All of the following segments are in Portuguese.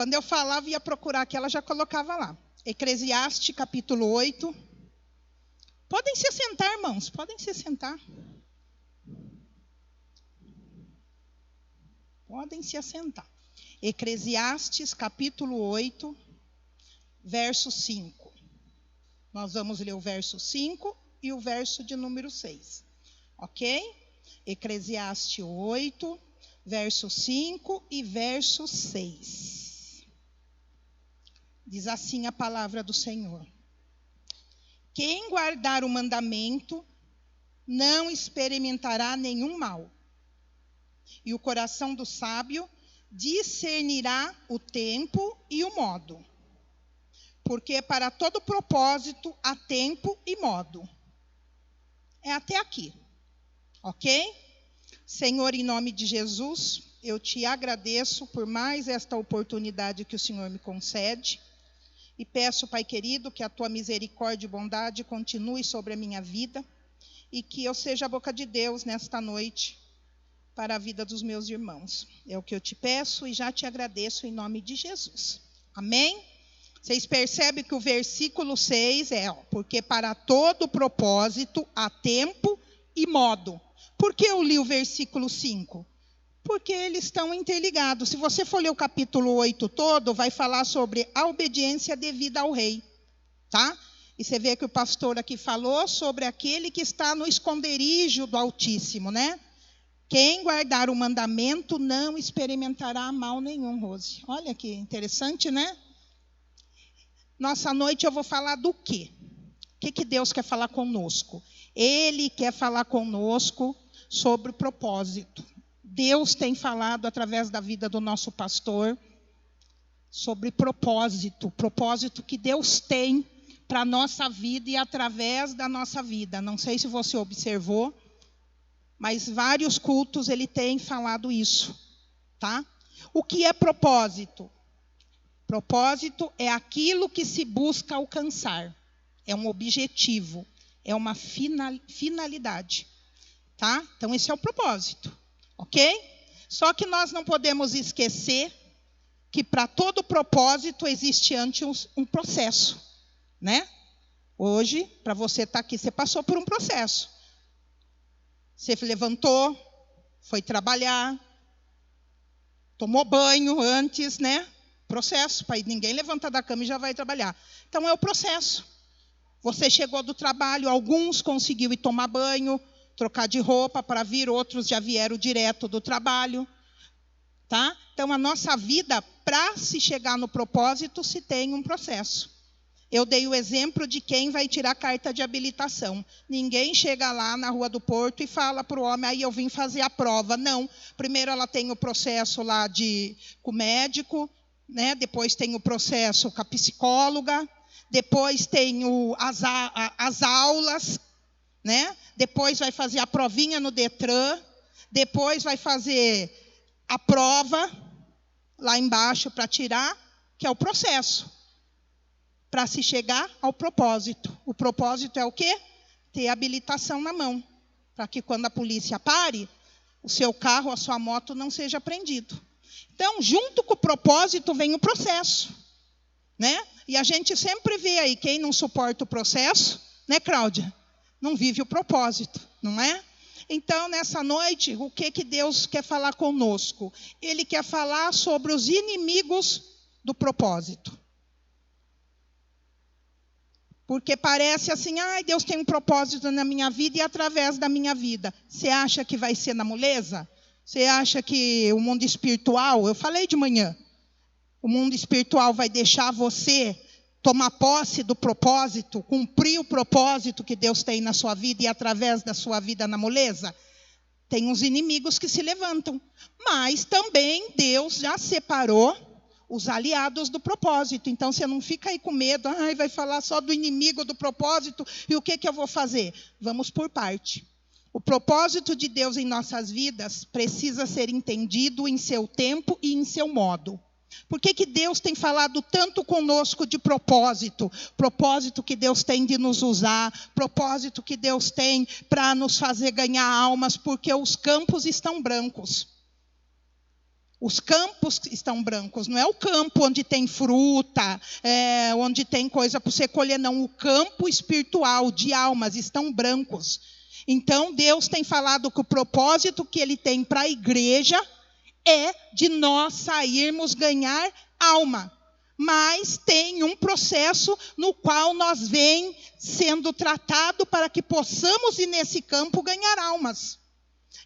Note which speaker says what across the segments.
Speaker 1: Quando eu falava, ia procurar aqui, ela já colocava lá. Eclesiastes, capítulo 8. Podem se sentar, irmãos, podem se sentar. Podem se assentar. Eclesiastes, capítulo 8, verso 5. Nós vamos ler o verso 5 e o verso de número 6. Ok? Eclesiastes 8, verso 5 e verso 6. Diz assim a palavra do Senhor: quem guardar o mandamento não experimentará nenhum mal, e o coração do sábio discernirá o tempo e o modo. Porque para todo propósito há tempo e modo. É até aqui, ok? Senhor, em nome de Jesus, eu te agradeço por mais esta oportunidade que o Senhor me concede. E peço, Pai querido, que a tua misericórdia e bondade continue sobre a minha vida. E que eu seja a boca de Deus nesta noite para a vida dos meus irmãos. É o que eu te peço e já te agradeço em nome de Jesus. Amém? Vocês percebem que o versículo 6 é, porque para todo propósito há tempo e modo. Por que eu li o versículo 5? Porque eles estão interligados. Se você for ler o capítulo 8 todo, vai falar sobre a obediência devida ao rei. Tá? E você vê que o pastor aqui falou sobre aquele que está no esconderijo do Altíssimo, né? Quem guardar o mandamento não experimentará mal nenhum, Rose. Olha que interessante, né? Nossa noite eu vou falar do quê? O que Deus quer falar conosco? Ele quer falar conosco sobre o propósito. Deus tem falado através da vida do nosso pastor sobre propósito. O propósito que Deus tem para a nossa vida e através da nossa vida. Não sei se você observou, mas vários cultos ele tem falado isso, tá? O que é propósito? Propósito é aquilo que se busca alcançar. É um objetivo, é uma finalidade, tá? Então esse é o propósito, ok? Só que nós não podemos esquecer que para todo propósito existe antes um processo, né? Hoje, para você estar aqui, você passou por um processo. Você levantou, foi trabalhar, tomou banho antes, né? Processo, para ninguém levantar da cama e já vai trabalhar. Então é o processo. Você chegou do trabalho, alguns conseguiram ir tomar banho, trocar de roupa para vir, outros já vieram direto do trabalho. Tá? Então a nossa vida, para se chegar no propósito, se tem um processo. Eu dei o exemplo de quem vai tirar carta de habilitação. Ninguém chega lá na Rua do Porto e fala para o homem, aí eu vim fazer a prova. Não. Primeiro ela tem o processo lá com o médico, né? Depois tem o processo com a psicóloga, depois tem as aulas, né? Depois vai fazer a provinha no Detran, depois vai fazer a prova lá embaixo para tirar, que é o processo. Para se chegar ao propósito. O propósito é o quê? Ter habilitação na mão. Para que quando a polícia pare, o seu carro, a sua moto não seja apreendido. Então, junto com o propósito vem o processo. Né? E a gente sempre vê aí, quem não suporta o processo, né, Cláudia? Não vive o propósito, não é? Então, nessa noite, o que Deus quer falar conosco? Ele quer falar sobre os inimigos do propósito. Porque parece assim, Deus tem um propósito na minha vida e através da minha vida. Você acha que vai ser na moleza? Você acha que o mundo espiritual, eu falei de manhã, o mundo espiritual vai deixar você tomar posse do propósito, cumprir o propósito que Deus tem na sua vida e através da sua vida na moleza? Tem uns inimigos que se levantam. Mas também Deus já separou os aliados do propósito. Então, você não fica aí com medo. Vai falar só do inimigo do propósito. E o que eu vou fazer? Vamos por parte. O propósito de Deus em nossas vidas precisa ser entendido em seu tempo e em seu modo. Por que Deus tem falado tanto conosco de propósito? Propósito que Deus tem de nos usar. Propósito que Deus tem para nos fazer ganhar almas. Porque os campos estão brancos. Os campos estão brancos, não é o campo onde tem fruta, onde tem coisa para você colher, não. O campo espiritual de almas estão brancos. Então, Deus tem falado que o propósito que Ele tem para a igreja é de nós sairmos ganhar alma. Mas tem um processo no qual nós vem sendo tratado para que possamos ir nesse campo ganhar almas.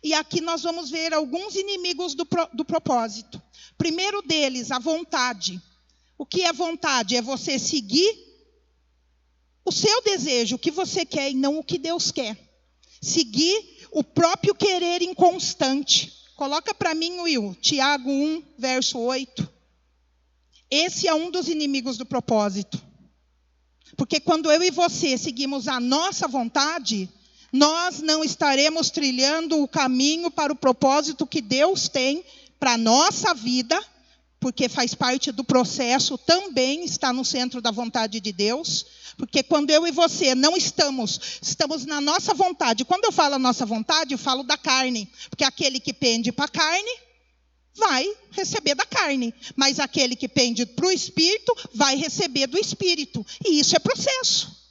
Speaker 1: E aqui nós vamos ver alguns inimigos do propósito. Primeiro deles, a vontade. O que é vontade? É você seguir o seu desejo, o que você quer e não o que Deus quer. Seguir o próprio querer inconstante. Coloca para mim, Will, Tiago 1, verso 8. Esse é um dos inimigos do propósito. Porque quando eu e você seguimos a nossa vontade, nós não estaremos trilhando o caminho para o propósito que Deus tem para a nossa vida, porque faz parte do processo, também está no centro da vontade de Deus. Porque quando eu e você não estamos na nossa vontade. Quando eu falo a nossa vontade, eu falo da carne. Porque aquele que pende para a carne, vai receber da carne. Mas aquele que pende para o Espírito, vai receber do Espírito. E isso é processo.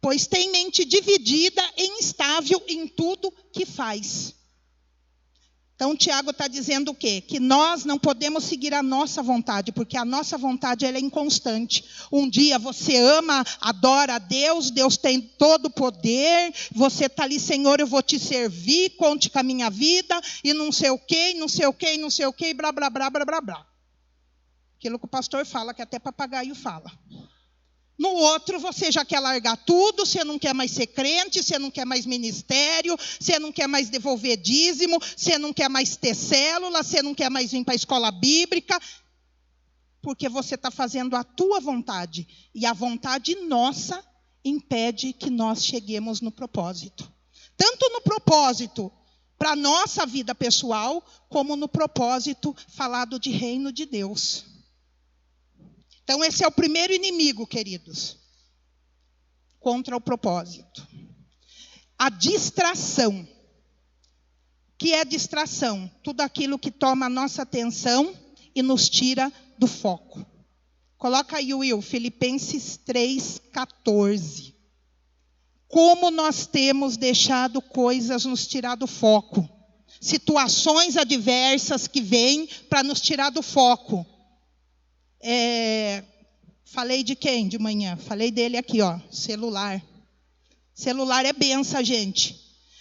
Speaker 1: Pois tem mente dividida e instável em tudo que faz. Então, Tiago está dizendo o quê? Que nós não podemos seguir a nossa vontade, porque a nossa vontade ela é inconstante. Um dia você ama, adora a Deus, Deus tem todo o poder, você está ali, Senhor, eu vou te servir, conte com a minha vida, e não sei o quê, não sei o quê, não sei o quê, blá, blá, blá, blá, blá, blá. Aquilo que o pastor fala, que até papagaio fala. No outro, você já quer largar tudo, você não quer mais ser crente, você não quer mais ministério, você não quer mais devolver dízimo, você não quer mais ter célula, você não quer mais vir para a escola bíblica, porque você está fazendo a tua vontade. E a vontade nossa impede que nós cheguemos no propósito. Tanto no propósito para a nossa vida pessoal, como no propósito falado de reino de Deus. Então, esse é o primeiro inimigo, queridos, contra o propósito. A distração. O que é distração? Tudo aquilo que toma a nossa atenção e nos tira do foco. Coloca aí, Will, Filipenses 3,14. Como nós temos deixado coisas nos tirar do foco. Situações adversas que vêm para nos tirar do foco. Falei de quem de manhã? Falei dele aqui, ó, celular. Celular é benção, gente.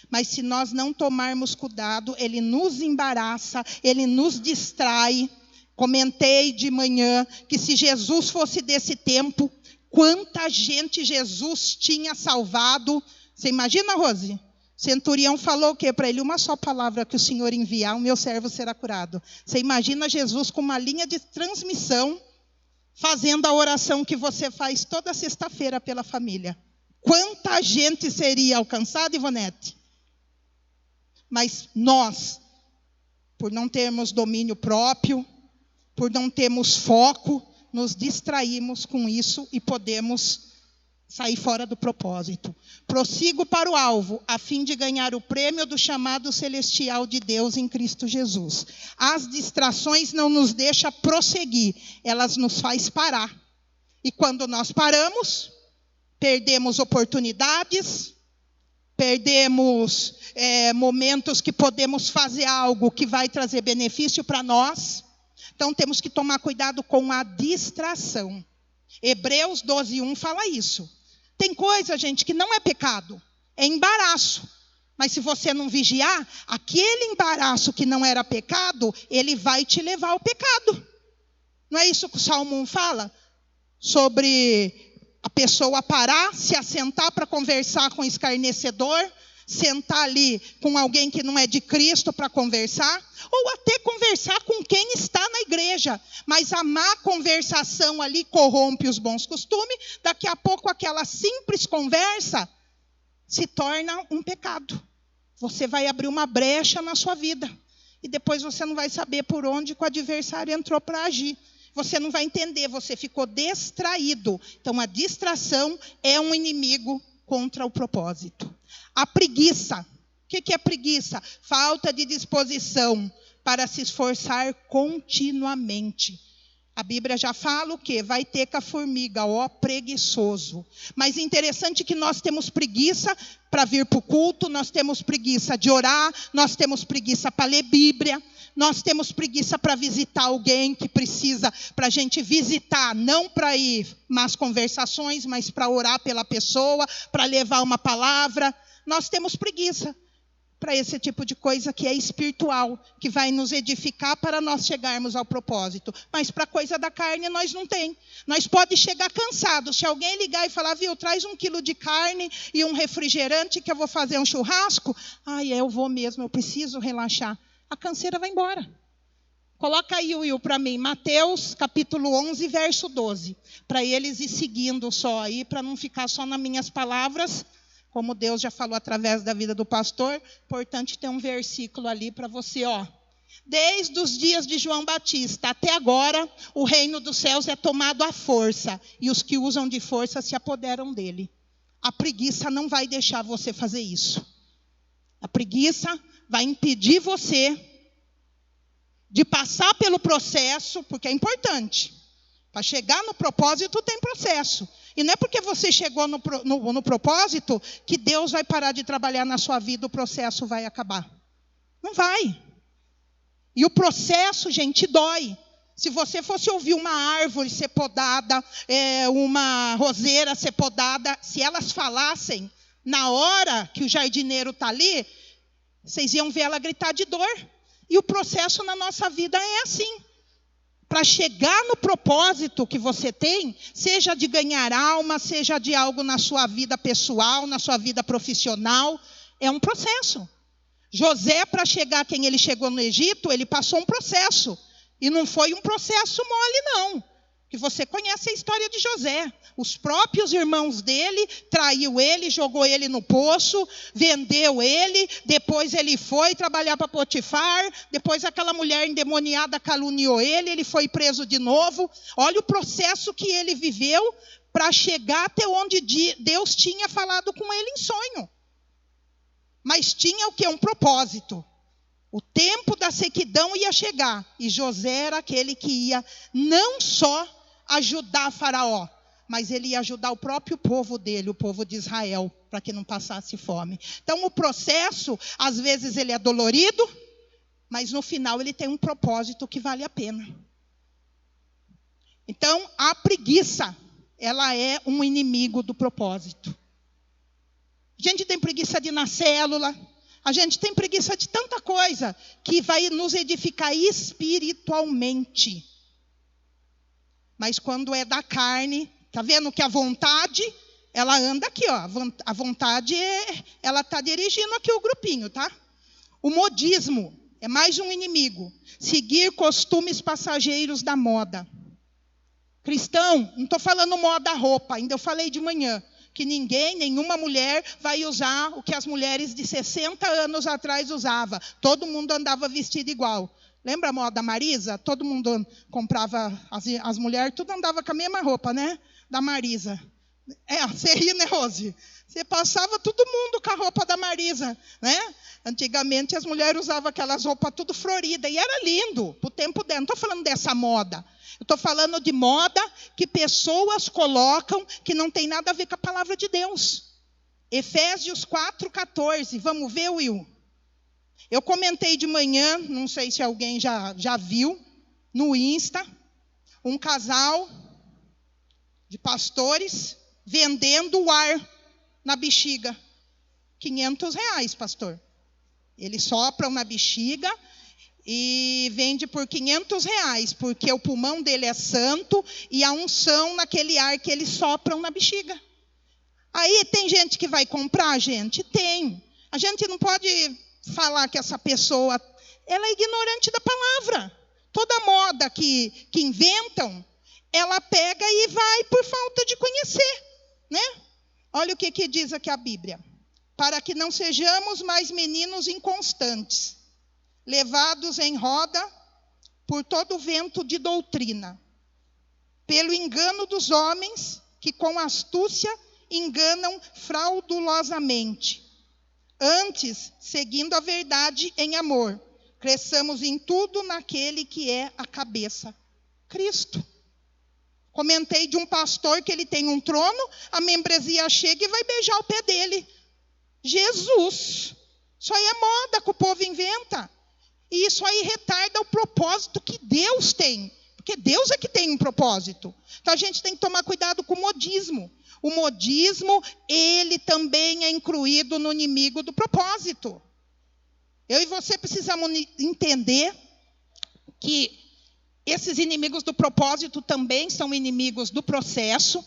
Speaker 1: Mas se nós não tomarmos cuidado, ele nos embaraça, ele nos distrai. Comentei de manhã que se Jesus fosse desse tempo, quanta gente Jesus tinha salvado. Você imagina, Rose? O centurião falou o quê para ele? Uma só palavra que o Senhor enviar, o meu servo será curado. Você imagina Jesus com uma linha de transmissão, fazendo a oração que você faz toda sexta-feira pela família. Quanta gente seria alcançada, Ivonete? Mas nós, por não termos domínio próprio, por não termos foco, nos distraímos com isso e podemos sair fora do propósito. Prossigo para o alvo, a fim de ganhar o prêmio do chamado celestial de Deus em Cristo Jesus. As distrações não nos deixam prosseguir, elas nos fazem parar. E quando nós paramos, perdemos oportunidades, perdemos momentos que podemos fazer algo que vai trazer benefício para nós. Então temos que tomar cuidado com a distração. Hebreus 12:1 fala isso. Tem coisa, gente, que não é pecado, é embaraço. Mas se você não vigiar, aquele embaraço que não era pecado, ele vai te levar ao pecado. Não é isso que o Salmo 1 fala? Sobre a pessoa parar, se assentar para conversar com o escarnecedor, sentar ali com alguém que não é de Cristo para conversar, ou até conversar com quem está na igreja, mas a má conversação ali corrompe os bons costumes, daqui a pouco aquela simples conversa se torna um pecado. Você vai abrir uma brecha na sua vida, e depois você não vai saber por onde que o adversário entrou para agir. Você não vai entender, você ficou distraído. Então a distração é um inimigo contra o propósito. A preguiça. O que é preguiça? Falta de disposição, para se esforçar continuamente. A Bíblia já fala o quê? Vai ter com a formiga, ó preguiçoso. Mas interessante que nós temos preguiça para vir para o culto, nós temos preguiça de orar, nós temos preguiça para ler Bíblia, nós temos preguiça para visitar alguém que precisa, para a gente visitar, não para ir más conversações, mas para orar pela pessoa, para levar uma palavra. Nós temos preguiça para esse tipo de coisa que é espiritual, que vai nos edificar para nós chegarmos ao propósito. Mas para coisa da carne nós não tem. Nós pode chegar cansados. Se alguém ligar e falar, viu, traz 1 quilo de carne e um refrigerante que eu vou fazer um churrasco. Eu vou mesmo, eu preciso relaxar. A canseira vai embora. Coloca aí, Will, para mim, Mateus capítulo 11, verso 12. Para eles ir seguindo só aí, para não ficar só nas minhas palavras. Como Deus já falou através da vida do pastor, importante ter um versículo ali para você, ó. Desde os dias de João Batista até agora, o reino dos céus é tomado à força, e os que usam de força se apoderam dele. A preguiça não vai deixar você fazer isso. A preguiça vai impedir você de passar pelo processo, porque é importante. Para chegar no propósito tem processo. E não é porque você chegou no propósito que Deus vai parar de trabalhar na sua vida, o processo vai acabar. Não vai. E o processo, gente, dói. Se você fosse ouvir uma árvore ser podada, uma roseira ser podada, se elas falassem na hora que o jardineiro está ali, vocês iam ver ela gritar de dor. E o processo na nossa vida é assim. Para chegar no propósito que você tem, seja de ganhar alma, seja de algo na sua vida pessoal, na sua vida profissional, é um processo. José, para chegar quem ele chegou no Egito, ele passou um processo. E não foi um processo mole, não. Que você conhece a história de José. Os próprios irmãos dele traiu ele, jogou ele no poço, vendeu ele, depois ele foi trabalhar para Potifar, depois aquela mulher endemoniada caluniou ele, ele foi preso de novo. Olha o processo que ele viveu para chegar até onde Deus tinha falado com ele em sonho. Mas tinha o quê? Um propósito. O tempo da sequidão ia chegar, e José era aquele que ia não só ajudar Faraó, mas ele ia ajudar o próprio povo dele, o povo de Israel, para que não passasse fome. Então o processo, às vezes ele é dolorido, mas no final ele tem um propósito que vale a pena. Então a preguiça, ela é um inimigo do propósito. A gente tem preguiça de ir na célula, a gente tem preguiça de tanta coisa que vai nos edificar espiritualmente. Mas quando é da carne, está vendo que a vontade, ela anda aqui, ó. A vontade, ela está dirigindo aqui o grupinho, tá? O modismo é mais um inimigo. Seguir costumes passageiros da moda. Cristão, não estou falando moda roupa, ainda eu falei de manhã. Que ninguém, nenhuma mulher vai usar o que as mulheres de 60 anos atrás usavam. Todo mundo andava vestido igual. Lembra a moda Marisa? Todo mundo comprava, as mulheres, tudo andava com a mesma roupa, né? Da Marisa. Você ri, né, Rose? Você passava todo mundo com a roupa da Marisa, né? Antigamente as mulheres usavam aquelas roupas tudo floridas. E era lindo, pro tempo dela. Não estou falando dessa moda. Eu estou falando de moda que pessoas colocam que não tem nada a ver com a palavra de Deus. Efésios 4,14. Vamos ver, Will? Eu comentei de manhã, não sei se alguém já viu, no Insta, um casal de pastores vendendo o ar na bexiga. R$500, pastor. Eles sopram na bexiga e vende por R$500, porque o pulmão dele é santo e a unção naquele ar que eles sopram na bexiga. Aí tem gente que vai comprar, gente? Tem. A gente não pode falar que essa pessoa, ela é ignorante da palavra. Toda moda que inventam, ela pega e vai por falta de conhecer, né? Olha o que diz aqui a Bíblia. Para que não sejamos mais meninos inconstantes, levados em roda por todo o vento de doutrina, pelo engano dos homens que com astúcia enganam fraudulosamente. Antes, seguindo a verdade em amor, cresçamos em tudo naquele que é a cabeça, Cristo. Comentei de um pastor que ele tem um trono, a membresia chega e vai beijar o pé dele. Jesus. Isso aí é moda que o povo inventa. E isso aí retarda o propósito que Deus tem. Porque Deus é que tem um propósito. Então a gente tem que tomar cuidado com o modismo. O modismo, ele também é incluído no inimigo do propósito. Eu e você precisamos entender que esses inimigos do propósito também são inimigos do processo,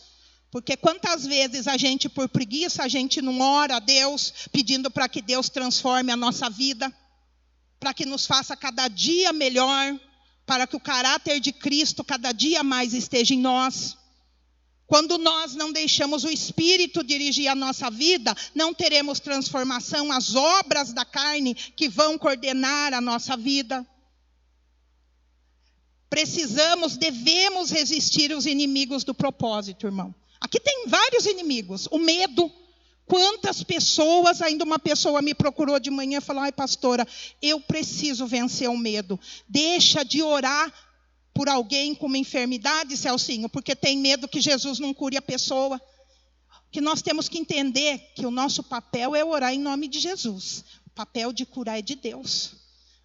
Speaker 1: porque quantas vezes a gente, por preguiça, a gente não ora a Deus, pedindo para que Deus transforme a nossa vida, para que nos faça cada dia melhor, para que o caráter de Cristo cada dia mais esteja em nós. Quando nós não deixamos o Espírito dirigir a nossa vida, não teremos transformação, as obras da carne que vão coordenar a nossa vida. Devemos resistir aos inimigos do propósito, irmão. Aqui tem vários inimigos. O medo. Quantas pessoas, ainda uma pessoa me procurou de manhã e falou: ai, pastora, eu preciso vencer o medo. Deixa de orar por alguém com uma enfermidade, Celcinho, porque tem medo que Jesus não cure a pessoa. Que nós temos que entender que o nosso papel é orar em nome de Jesus. O papel de curar é de Deus.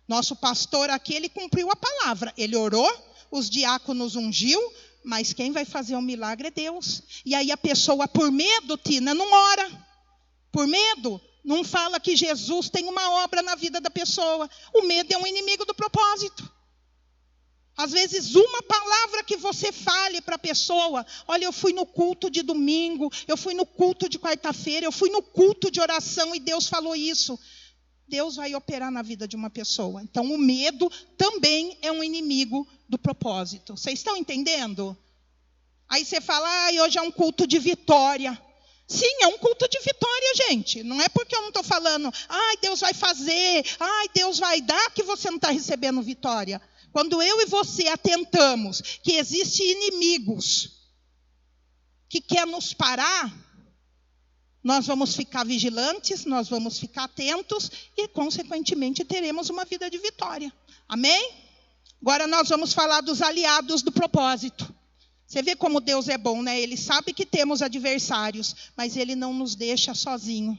Speaker 1: Nosso pastor aqui, ele cumpriu a palavra. Ele orou, os diáconos ungiu, mas quem vai fazer o milagre é Deus. E aí a pessoa, por medo, Tina, não ora. Por medo, não fala que Jesus tem uma obra na vida da pessoa. O medo é um inimigo do propósito. Às vezes, uma palavra que você fale para a pessoa: olha, eu fui no culto de domingo, eu fui no culto de quarta-feira, eu fui no culto de oração e Deus falou isso. Deus vai operar na vida de uma pessoa. Então, o medo também é um inimigo do propósito. Vocês estão entendendo? Aí você fala: hoje é um culto de vitória. Sim, é um culto de vitória, gente. Não é porque eu não estou falando: Deus vai fazer, Deus vai dar, que você não está recebendo vitória. Quando eu e você atentamos que existem inimigos que querem nos parar, nós vamos ficar vigilantes, nós vamos ficar atentos e, consequentemente, teremos uma vida de vitória. Amém? Agora nós vamos falar dos aliados do propósito. Você vê como Deus é bom, né? Ele sabe que temos adversários, mas Ele não nos deixa sozinho.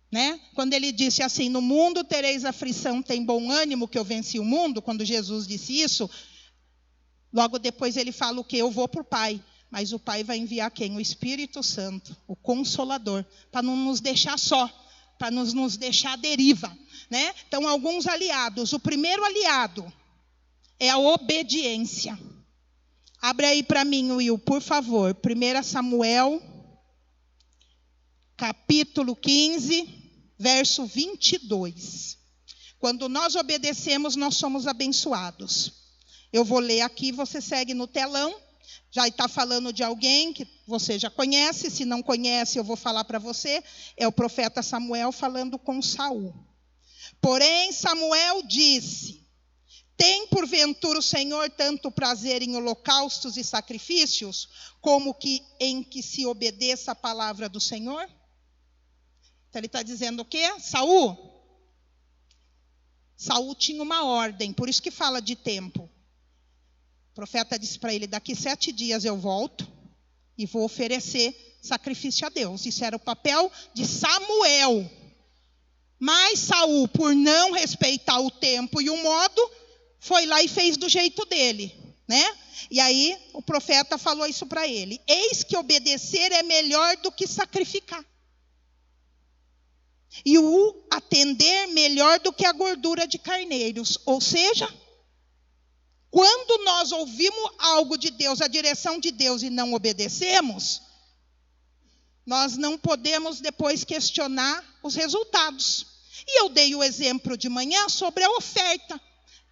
Speaker 1: Né? Quando ele disse assim: no mundo tereis aflição, tem bom ânimo que eu venci o mundo. Quando Jesus disse isso, logo depois ele fala o quê? Eu vou para o Pai, mas o Pai vai enviar quem? O Espírito Santo, o Consolador, para não nos deixar só, para nos deixar à deriva, né? Então, alguns aliados. O primeiro aliado é a obediência. Abre aí para mim, Will, por favor. 1 Samuel, capítulo 15, verso 22. Quando nós obedecemos, nós somos abençoados. Eu vou ler aqui, você segue no telão. Já está falando de alguém que você já conhece. Se não conhece, eu vou falar para você. É o profeta Samuel falando com Saul. Porém, Samuel disse: tem porventura o Senhor tanto prazer em holocaustos e sacrifícios, como em que se obedeça a palavra do Senhor? Então ele está dizendo o quê? Saul tinha uma ordem, por isso que fala de tempo. O profeta disse para ele: daqui 7 dias eu volto e vou oferecer sacrifício a Deus. Isso era o papel de Samuel. Mas Saul, por não respeitar o tempo e o modo, foi lá e fez do jeito dele, né? E aí o profeta falou isso para ele: eis que obedecer é melhor do que sacrificar, e o atender melhor do que a gordura de carneiros. Ou seja, quando nós ouvimos algo de Deus, a direção de Deus, e não obedecemos, nós não podemos depois questionar os resultados. E eu dei o exemplo de manhã sobre a oferta.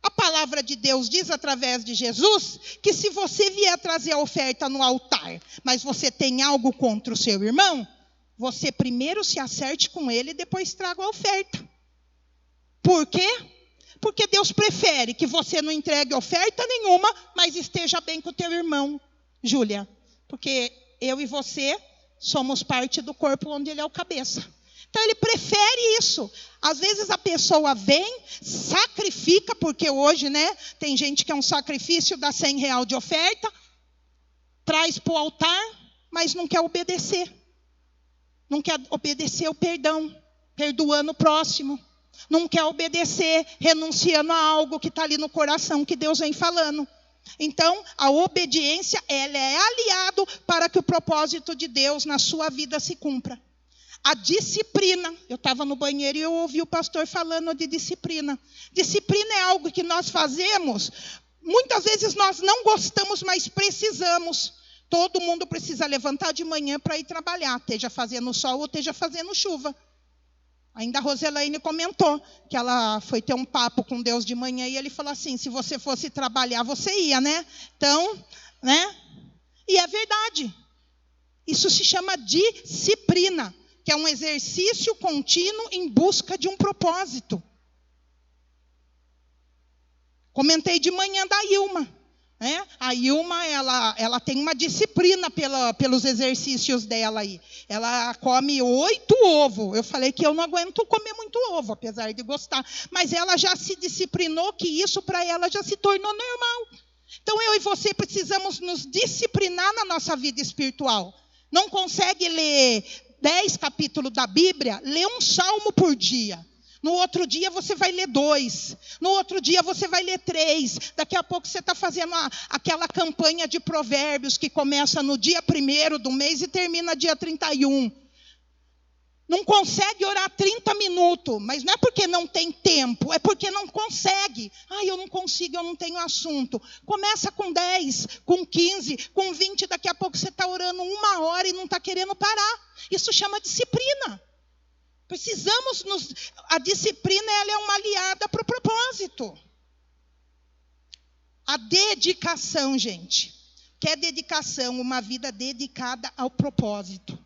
Speaker 1: A palavra de Deus diz, através de Jesus, que se você vier trazer a oferta no altar, mas você tem algo contra o seu irmão, você primeiro se acerte com ele e depois traga a oferta. Por quê? Porque Deus prefere que você não entregue oferta nenhuma, mas esteja bem com o teu irmão, Júlia. Porque eu e você somos parte do corpo onde ele é o cabeça. Então ele prefere isso. Às vezes a pessoa vem, sacrifica, porque hoje, né, tem gente que é um sacrifício, dá R$100 de oferta, traz para o altar, mas não quer obedecer. Não quer obedecer o perdão, perdoando o próximo. Não quer obedecer, renunciando a algo que está ali no coração, que Deus vem falando. Então, a obediência, ela é aliado para que o propósito de Deus na sua vida se cumpra. A disciplina, eu estava no banheiro e eu ouvi o pastor falando de disciplina. Disciplina é algo que nós fazemos, muitas vezes nós não gostamos, mas precisamos. Todo mundo precisa levantar de manhã para ir trabalhar, esteja fazendo sol ou esteja fazendo chuva. Ainda a Roselaine comentou que ela foi ter um papo com Deus de manhã e ele falou assim, se você fosse trabalhar, você ia, né? Então, né? E é verdade. Isso se chama disciplina, que é um exercício contínuo em busca de um propósito. Comentei de manhã da Ilma. Né? A Ilma, ela tem uma disciplina pelos exercícios dela aí. Ela come 8 ovos. Eu falei que eu não aguento comer muito ovo, apesar de gostar. Mas ela já se disciplinou, que isso para ela já se tornou normal. Então eu e você precisamos nos disciplinar na nossa vida espiritual. Não consegue ler 10 capítulos da Bíblia, lê um salmo por dia. No outro dia você vai ler 2. No outro dia você vai ler 3. Daqui a pouco você está fazendo aquela campanha de provérbios que começa no dia 1º do mês e termina dia 31. Não consegue orar 30 minutos, mas não é porque não tem tempo, é porque não consegue. Eu não consigo, eu não tenho assunto. Começa com 10, com 15, com 20, daqui a pouco você está orando 1 hora e não está querendo parar. Isso chama disciplina. Precisamos a disciplina, ela é uma aliada para o propósito. A dedicação, gente. O que é dedicação? Uma vida dedicada ao propósito.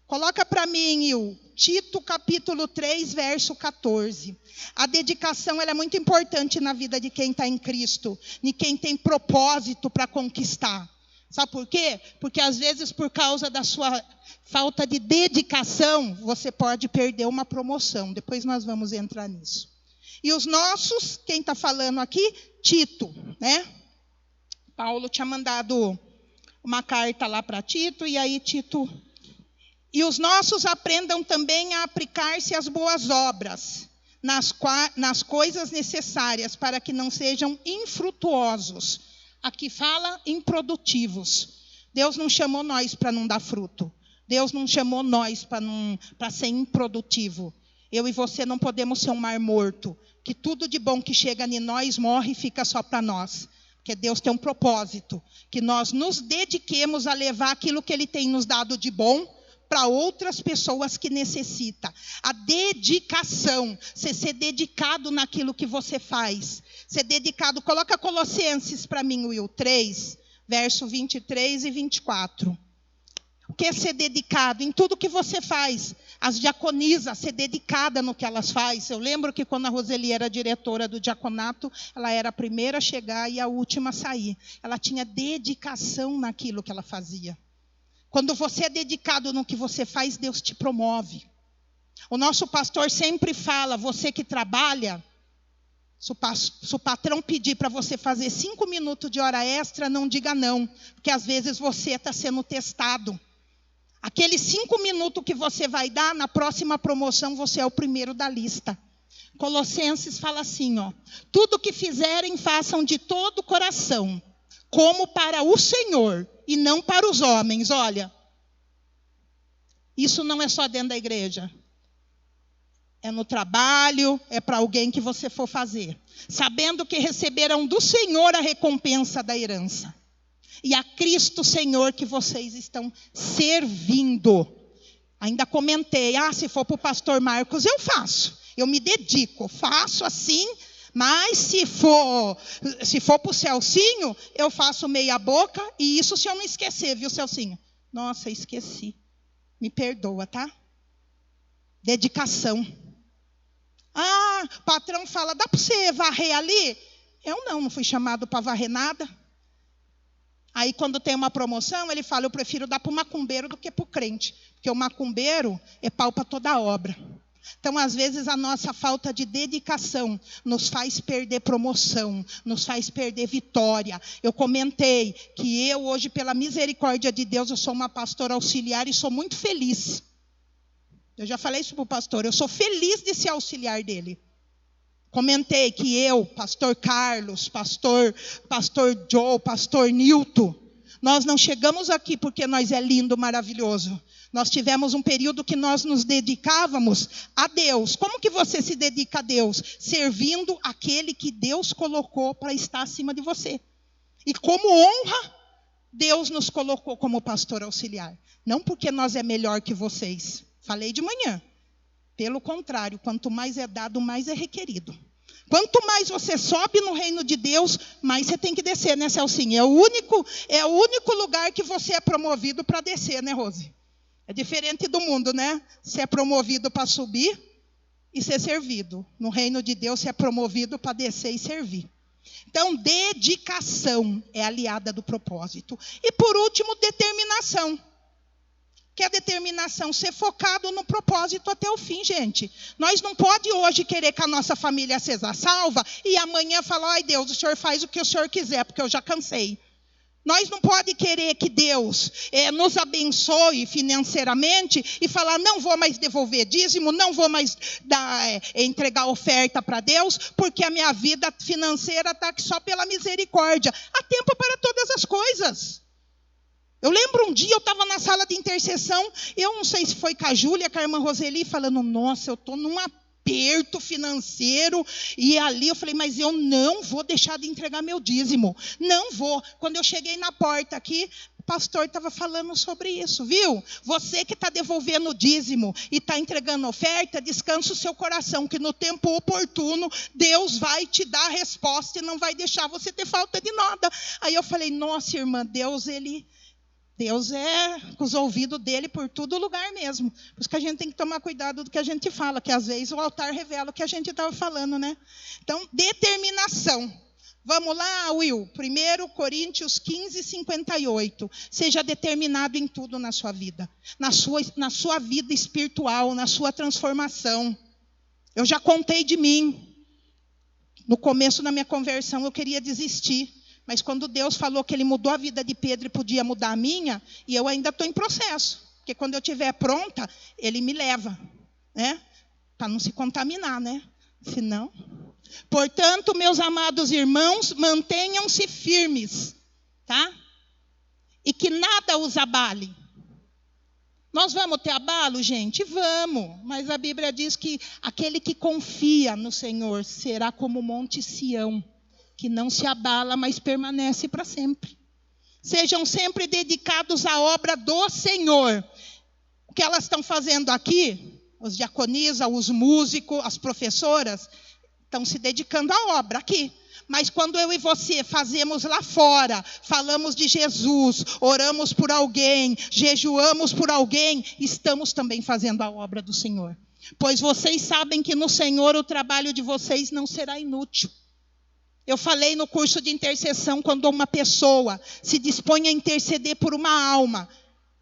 Speaker 1: Coloca para mim, Tito capítulo 3, verso 14. A dedicação ela é muito importante na vida de quem está em Cristo, de quem tem propósito para conquistar. Sabe por quê? Porque às vezes por causa da sua falta de dedicação, você pode perder uma promoção. Depois nós vamos entrar nisso. E os nossos, quem está falando aqui? Tito, né? Paulo tinha mandado uma carta lá para Tito, e aí Tito... E os nossos aprendam também a aplicar-se às boas obras, nas coisas necessárias, para que não sejam infrutuosos. Aqui fala improdutivos. Deus não chamou nós para não dar fruto. Deus não chamou nós para ser improdutivo. Eu e você não podemos ser um mar morto, que tudo de bom que chega em nós morre e fica só para nós. Porque Deus tem um propósito, que nós nos dediquemos a levar aquilo que Ele tem nos dado de bom para outras pessoas que necessitam. A dedicação, você ser dedicado naquilo que você faz. Ser dedicado, coloca Colossenses para mim, Will, 3, verso 23 e 24. O que é ser dedicado? Em tudo que você faz. As diaconisas, ser dedicada no que elas fazem. Eu lembro que quando a Roseli era diretora do diaconato, ela era a primeira a chegar e a última a sair. Ela tinha dedicação naquilo que ela fazia. Quando você é dedicado no que você faz, Deus te promove. O nosso pastor sempre fala, você que trabalha, se o patrão pedir para você fazer 5 minutos de hora extra, não diga não, porque às vezes você está sendo testado. Aqueles 5 minutos que você vai dar, na próxima promoção você é o primeiro da lista. Colossenses fala assim, tudo que fizerem, façam de todo o coração, como para o Senhor, e não para os homens. Olha, isso não é só dentro da igreja. É no trabalho, é para alguém que você for fazer. Sabendo que receberão do Senhor a recompensa da herança. E a Cristo Senhor que vocês estão servindo. Ainda comentei, se for para o pastor Marcos, eu faço. Eu me dedico, faço assim. Mas se for para o Celcinho, eu faço meia boca. E isso se eu não esquecer, viu, Celcinho? Nossa, esqueci. Me perdoa, tá? Dedicação. O patrão fala, dá para você varrer ali? Eu não fui chamado para varrer nada. Aí, quando tem uma promoção, ele fala, eu prefiro dar para o macumbeiro do que para o crente. Porque o macumbeiro é pau para toda a obra. Então, às vezes, a nossa falta de dedicação nos faz perder promoção, nos faz perder vitória. Eu comentei que eu, hoje, pela misericórdia de Deus, eu sou uma pastora auxiliar e sou muito feliz. Eu já falei isso para o pastor, eu sou feliz de ser auxiliar dele. Comentei que eu, pastor Carlos, pastor Joe, pastor Nilton, nós não chegamos aqui porque nós é lindo, maravilhoso. Nós tivemos um período que nós nos dedicávamos a Deus. Como que você se dedica a Deus? Servindo aquele que Deus colocou para estar acima de você. E como honra, Deus nos colocou como pastor auxiliar. Não porque nós é melhor que vocês. Falei de manhã. Pelo contrário, quanto mais é dado, mais é requerido. Quanto mais você sobe no reino de Deus, mais você tem que descer, né, Celcinha? É o único lugar que você é promovido para descer, né, Rose? É diferente do mundo, né? Você é promovido para subir e ser servido. No reino de Deus, você é promovido para descer e servir. Então, dedicação é aliada do propósito. E, por último, determinação. Que é a determinação, ser focado no propósito até o fim, gente. Nós não podemos hoje querer que a nossa família seja salva e amanhã falar, ai Deus, o Senhor faz o que o Senhor quiser, porque eu já cansei. Nós não podemos querer que Deus nos abençoe financeiramente e falar, não vou mais devolver dízimo, não vou mais entregar oferta para Deus, porque a minha vida financeira está aqui só pela misericórdia. Há tempo para todas as coisas. Eu lembro um dia, eu estava na sala de intercessão, eu não sei se foi com a Júlia, com a irmã Roseli, falando, nossa, eu estou num aperto financeiro, e ali eu falei, mas eu não vou deixar de entregar meu dízimo, não vou. Quando eu cheguei na porta aqui, o pastor estava falando sobre isso, viu? Você que está devolvendo o dízimo e está entregando oferta, descansa o seu coração, que no tempo oportuno, Deus vai te dar a resposta e não vai deixar você ter falta de nada. Aí eu falei, nossa irmã, Deus é com os ouvidos dele por todo lugar mesmo. Por isso que a gente tem que tomar cuidado do que a gente fala, que às vezes o altar revela o que a gente estava falando, né? Então, determinação. Vamos lá, Will. 1 Coríntios 15, 58. Seja determinado em tudo na sua vida. Na sua vida espiritual, na sua transformação. Eu já contei de mim. No começo da minha conversão, eu queria desistir. Mas quando Deus falou que Ele mudou a vida de Pedro e podia mudar a minha, e eu ainda estou em processo. Porque quando eu estiver pronta, Ele me leva, né? Para não se contaminar, né? Senão. Portanto, meus amados irmãos, mantenham-se firmes, tá? E que nada os abale. Nós vamos ter abalo, gente? Vamos. Mas a Bíblia diz que aquele que confia no Senhor será como o monte Sião, que não se abala, mas permanece para sempre. Sejam sempre dedicados à obra do Senhor. O que elas estão fazendo aqui, os diaconisas, os músicos, as professoras, estão se dedicando à obra aqui. Mas quando eu e você fazemos lá fora, falamos de Jesus, oramos por alguém, jejuamos por alguém, estamos também fazendo a obra do Senhor. Pois vocês sabem que no Senhor o trabalho de vocês não será inútil. Eu falei no curso de intercessão, quando uma pessoa se dispõe a interceder por uma alma.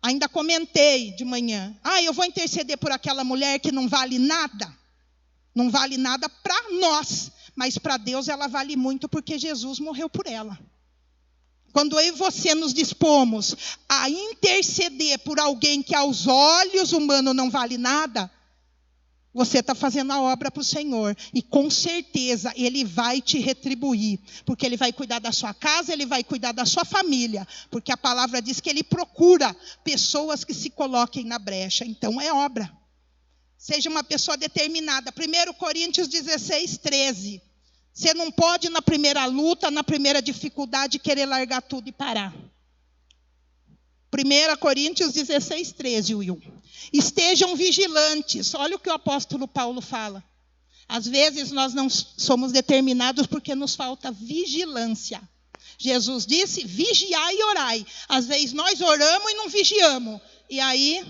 Speaker 1: Ainda comentei de manhã. Eu vou interceder por aquela mulher que não vale nada. Não vale nada para nós. Mas para Deus ela vale muito, porque Jesus morreu por ela. Quando eu e você nos dispomos a interceder por alguém que aos olhos humanos não vale nada, você está fazendo a obra para o Senhor. E com certeza Ele vai te retribuir. Porque Ele vai cuidar da sua casa, Ele vai cuidar da sua família. Porque a palavra diz que Ele procura pessoas que se coloquem na brecha. Então é obra. Seja uma pessoa determinada. 1 Coríntios 16, 13. Você não pode na primeira luta, na primeira dificuldade, querer largar tudo e parar. 1 Coríntios 16, 13, Will. Estejam vigilantes. Olha o que o apóstolo Paulo fala. Às vezes nós não somos determinados porque nos falta vigilância. Jesus disse, vigiai e orai. Às vezes nós oramos e não vigiamos. E aí,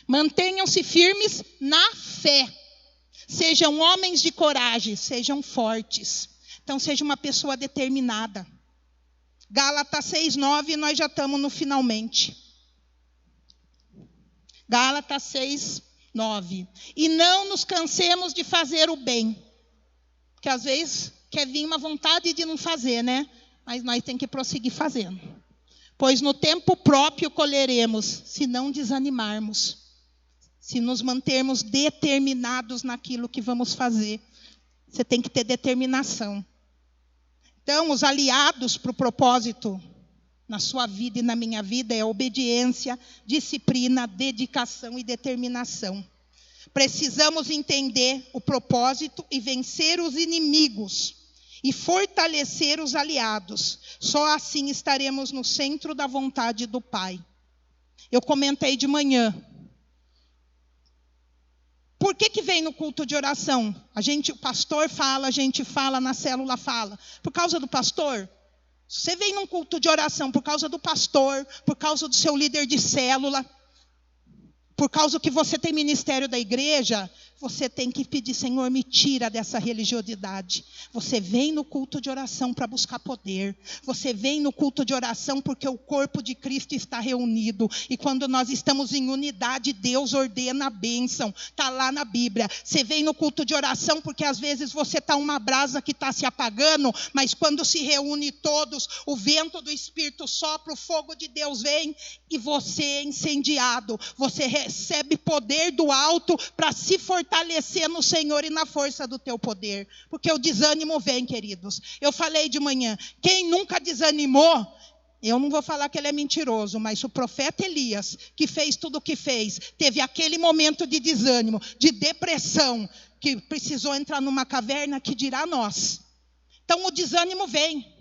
Speaker 1: mantenham-se firmes na fé. Sejam homens de coragem, sejam fortes. Então, seja uma pessoa determinada. Gálatas 6:9, nós já estamos no finalmente. Gálatas 6:9. E não nos cansemos de fazer o bem. Porque às vezes quer vir uma vontade de não fazer, né? Mas nós temos que prosseguir fazendo. Pois no tempo próprio colheremos, se não desanimarmos. Se nos mantermos determinados naquilo que vamos fazer. Você tem que ter determinação. Então, os aliados para o propósito na sua vida e na minha vida é obediência, disciplina, dedicação e determinação. Precisamos entender o propósito e vencer os inimigos e fortalecer os aliados. Só assim estaremos no centro da vontade do Pai. Eu comentei de manhã. Por que vem no culto de oração? O pastor fala, a gente fala, na célula fala. Por causa do pastor? Você vem num culto de oração por causa do pastor, por causa do seu líder de célula, por causa que você tem ministério da igreja, você tem que pedir, Senhor, me tira dessa religiosidade. Você vem no culto de oração para buscar poder. Você vem no culto de oração porque o corpo de Cristo está reunido. E quando nós estamos em unidade, Deus ordena a bênção. Está lá na Bíblia. Você vem no culto de oração porque às vezes você está uma brasa que está se apagando, mas quando se reúne todos, o vento do Espírito sopra, o fogo de Deus vem e você é incendiado. Você recebe poder do alto para se fortalecer no Senhor e na força do teu poder. Porque o desânimo vem, queridos. Eu falei de manhã, quem nunca desanimou, eu não vou falar que ele é mentiroso, mas o profeta Elias, que fez tudo o que fez, teve aquele momento de desânimo, de depressão, que precisou entrar numa caverna, que dirá nós. Então o desânimo vem.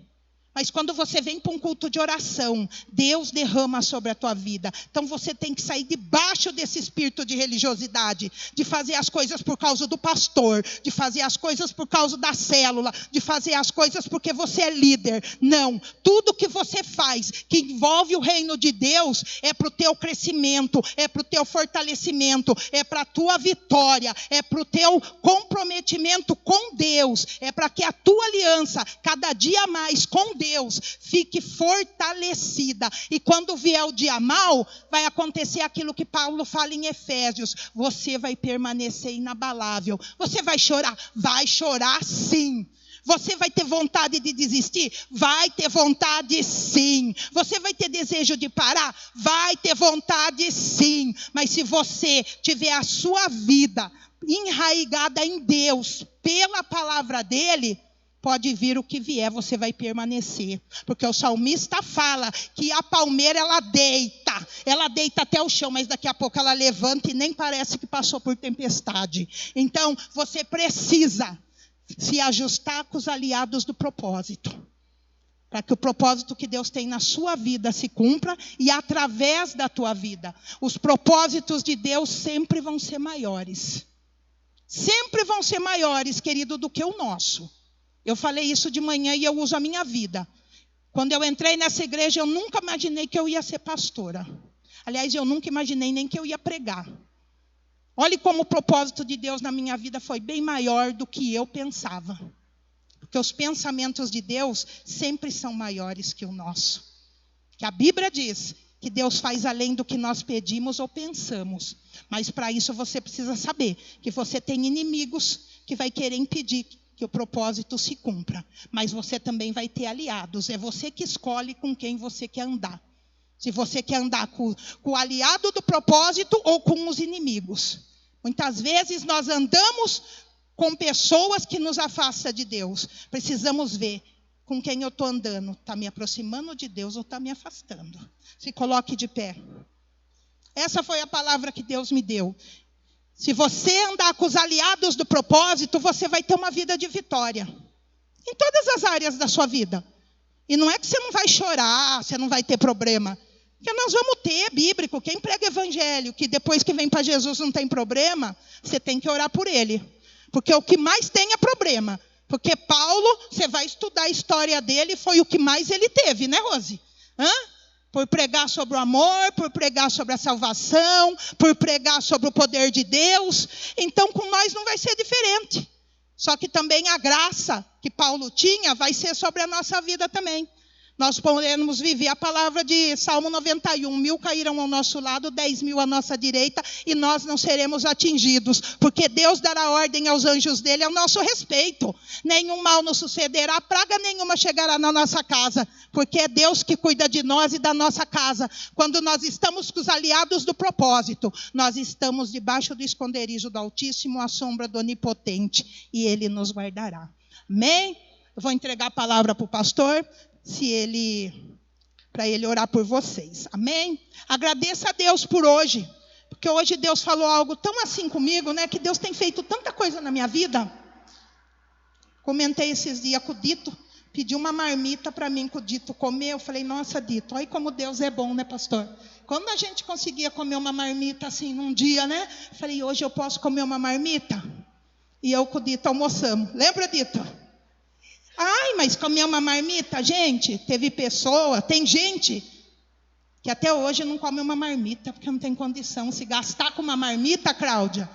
Speaker 1: Mas quando você vem para um culto de oração, Deus derrama sobre a tua vida. Então você tem que sair debaixo desse espírito de religiosidade, de fazer as coisas por causa do pastor, de fazer as coisas por causa da célula, de fazer as coisas porque você é líder. Não, tudo que você faz que envolve o reino de Deus é para o teu crescimento, é para o teu fortalecimento, é para a tua vitória, é para o teu comprometimento com Deus, é para que a tua aliança, cada dia mais com Deus, fique fortalecida. E quando vier o dia mau, vai acontecer aquilo que Paulo fala em Efésios. Você vai permanecer inabalável. Você vai chorar sim. Você vai ter vontade de desistir? Vai ter vontade sim. Você vai ter desejo de parar? Vai ter vontade sim. Mas se você tiver a sua vida enraizada em Deus, pela palavra dele, pode vir o que vier, você vai permanecer. Porque o salmista fala que a palmeira ela deita até o chão, mas daqui a pouco ela levanta e nem parece que passou por tempestade. Então você precisa se ajustar com os aliados do propósito, para que o propósito que Deus tem na sua vida se cumpra e através da tua vida. Os propósitos de Deus sempre vão ser maiores. Sempre vão ser maiores, querido, do que o nosso. Eu falei isso de manhã e eu uso a minha vida. Quando eu entrei nessa igreja, eu nunca imaginei que eu ia ser pastora. Aliás, eu nunca imaginei nem que eu ia pregar. Olhe como o propósito de Deus na minha vida foi bem maior do que eu pensava. Porque os pensamentos de Deus sempre são maiores que o nosso. Que a Bíblia diz que Deus faz além do que nós pedimos ou pensamos. Mas para isso você precisa saber que você tem inimigos que vai querer impedir que o propósito se cumpra. Mas você também vai ter aliados. É você que escolhe com quem você quer andar. Se você quer andar com o aliado do propósito ou com os inimigos. Muitas vezes nós andamos com pessoas que nos afastam de Deus. Precisamos ver com quem eu estou andando. Está me aproximando de Deus ou está me afastando? Se coloque de pé. Essa foi a palavra que Deus me deu. Se você andar com os aliados do propósito, você vai ter uma vida de vitória. Em todas as áreas da sua vida. E não é que você não vai chorar, você não vai ter problema. Porque nós vamos ter, bíblico, quem prega evangelho, que depois que vem para Jesus não tem problema, você tem que orar por ele. Porque o que mais tem é problema. Porque Paulo, você vai estudar a história dele, foi o que mais ele teve, né, Rose? Por pregar sobre o amor, por pregar sobre a salvação, por pregar sobre o poder de Deus. Então, com nós não vai ser diferente. Só que também a graça que Paulo tinha vai ser sobre a nossa vida também. Nós podemos viver a palavra de Salmo 91. 1000 cairão ao nosso lado, 10.000 à nossa direita, e nós não seremos atingidos. Porque Deus dará ordem aos anjos dele ao nosso respeito. Nenhum mal nos sucederá, praga nenhuma chegará na nossa casa. Porque é Deus que cuida de nós e da nossa casa. Quando nós estamos com os aliados do propósito, nós estamos debaixo do esconderijo do Altíssimo, à sombra do Onipotente. E Ele nos guardará. Amém? Eu vou entregar a palavra para o pastor. Para ele orar por vocês, amém? Agradeça a Deus por hoje, porque hoje Deus falou algo tão assim comigo, né? Que Deus tem feito tanta coisa na minha vida. Comentei esses dias com o Dito, pedi uma marmita para mim, com o Dito comer. Eu falei, nossa, Dito, olha como Deus é bom, né, pastor? Quando a gente conseguia comer uma marmita assim num dia, né? Falei, hoje eu posso comer uma marmita? E eu com o Dito almoçamos. Lembra, Dito? Ai, mas comer uma marmita, gente, tem gente que até hoje não come uma marmita, porque não tem condição. Se gastar com uma marmita, Cláudia,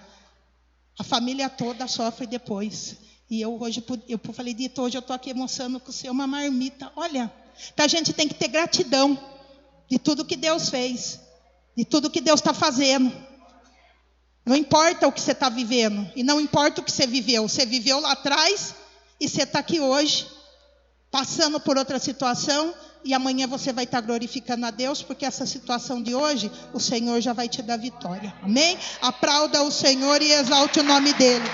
Speaker 1: a família toda sofre depois. E eu falei, Dito, hoje eu estou aqui almoçando com você uma marmita. Olha, a gente tem que ter gratidão de tudo que Deus fez, de tudo que Deus está fazendo. Não importa o que você está vivendo, e não importa o que você viveu lá atrás. E você está aqui hoje, passando por outra situação, e amanhã você vai estar glorificando a Deus, porque essa situação de hoje, o Senhor já vai te dar vitória. Amém? Aplauda o Senhor e exalte o nome dEle.